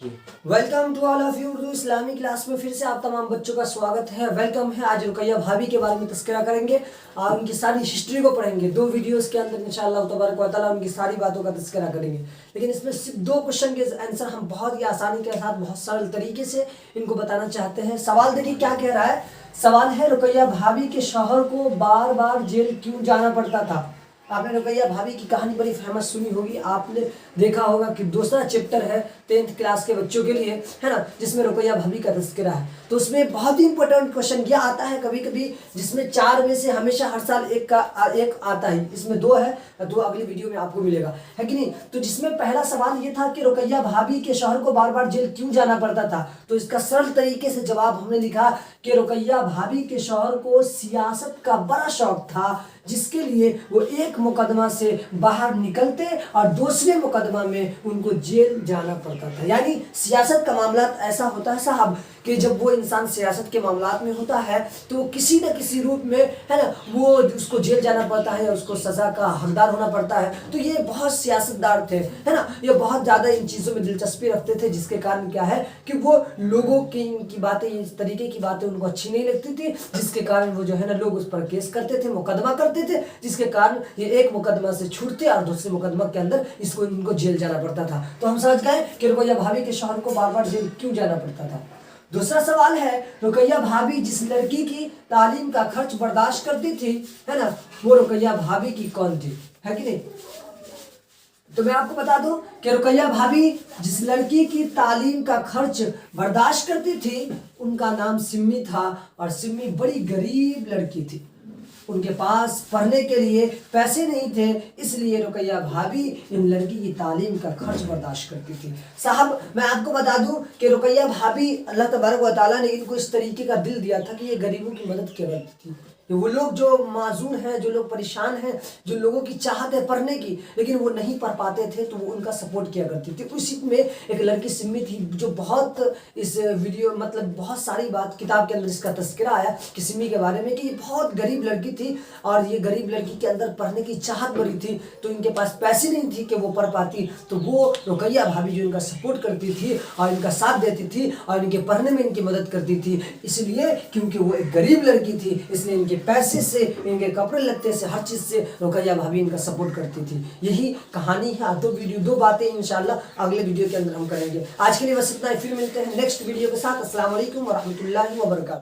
Welcome to all of you Urdu इस्लामी class में फिर से आप तमाम बच्चों का स्वागत है। वेलकम है। आज रुकैया भाभी के बारे में तस्करा करेंगे और उनकी सारी हिस्ट्री को पढ़ेंगे। दो वीडियोस के अंदर इंशाअल्लाह तबारक व तआला उनकी सारी बातों का तस्करा करेंगे। लेकिन इसमें सिर्फ दो क्वेश्चन के आंसर हम बहुत ही आसानी के साथ बहुत सरल तरीके से इनको बताना चाहते हैं। सवाल देखिए क्या कह रहा है। सवाल है, रुकैया भाभी के शौहर को बार बार जेल क्यों जाना पड़ता था। आपने रुकैया भाभी की कहानी बड़ी फेमस सुनी होगी। आपने देखा होगा कि दूसरा चैप्टर है 10th क्लास के बच्चों के लिए, है ना, जिसमें रुकैया भाभी का तस्करा है। तो उसमें बहुत ही इंपॉर्टेंट क्वेश्चन यह आता है कभी कभी, जिसमें 4 में से हमेशा हर साल एक आता है। इसमें 2 है, 2 अगली वीडियो में आपको मिलेगा, है कि नहीं। तो जिसमें पहला सवाल ये था कि रुकैया भाभी के शौहर को बार बार जेल क्यों जाना पड़ता था। तो इसका सरल तरीके से जवाब हमने लिखा कि रुकैया भाभी के शौहर को सियासत का बड़ा शौक था, जिसके लिए वो एक मुकदमा से बाहर निकलते और दूसरे मुकदमा में उनको जेल जाना पड़ता था। यानी सियासत का मामला ऐसा होता है साहब कि जब वो इंसान सियासत के मामलात में होता है तो किसी न किसी रूप में, है ना, वो उसको जेल जाना पड़ता है या उसको सज़ा का हकदार होना पड़ता है। तो ये बहुत सियासतदार थे, है ना, ये बहुत ज़्यादा इन चीज़ों में दिलचस्पी रखते थे, जिसके कारण क्या है कि वो लोगों की इनकी बातें, इस तरीके की बातें उनको अच्छी नहीं लगती थी, जिसके कारण वो जो है ना लोग उस पर केस करते थे, मुकदमा करते थे, जिसके कारण ये एक मुकदमा से छूटते और दूसरे मुकदमा के अंदर इनको जेल जाना पड़ता था। तो हम समझ गए कि रुकैया भाभी के शौहर को बार बार जेल क्यों जाना पड़ता था। दूसरा सवाल है, रुकैया भाभी जिस लड़की की तालीम का खर्च बर्दाश्त करती थी, है ना, वो रुकैया भाभी की कौन थी, है कि नहीं। तो मैं आपको बता दूं कि रुकैया भाभी जिस लड़की की तालीम का खर्च बर्दाश्त करती थी उनका नाम सिम्मी था, और सिम्मी बड़ी गरीब लड़की थी। उनके पास पढ़ने के लिए पैसे नहीं थे, इसलिए रुकैया भाभी इन लड़की की तालीम का खर्च बर्दाश्त करती थी। साहब मैं आपको बता दूं कि रुकैया भाभी, अल्लाह तबारक व तआला ने इनको इस तरीके का दिल दिया था कि ये गरीबों की मदद किया करती थी। वो लोग जो माजून हैं, जो लोग परेशान हैं, जो लोगों की चाहत है पढ़ने की लेकिन वो नहीं पढ़ पाते थे, तो वो उनका सपोर्ट किया करती थी। उसी में एक लड़की सिम्मी थी जो बहुत इस वीडियो मतलब बहुत सारी बात किताब के अंदर इसका तस्करा आया कि सिम्मी के बारे में कि ये बहुत गरीब लड़की थी और ये गरीब लड़की के अंदर पढ़ने की चाहत बड़ी थी, तो इनके पास पैसे नहीं थी कि वो पढ़ पाती। तो वो रुकैया भाभी जो इनका सपोर्ट करती थी और इनका साथ देती थी और इनके पढ़ने में इनकी मदद करती थी, इसलिए क्योंकि वो एक गरीब लड़की थी, इसलिए इनके पैसे से, इनके कपड़े लत्ते से, हर चीज़ से रुकैया भाभी इनका सपोर्ट करती थी। यही कहानी है। 2 बातें इंशाल्लाह अगले वीडियो के अंदर हम करेंगे। आज के लिए बस इतना ही, फिर मिलते हैं नेक्स्ट वीडियो के साथ। अस्सलाम वालेकुम व रहमतुल्लाहि व बरकातहू।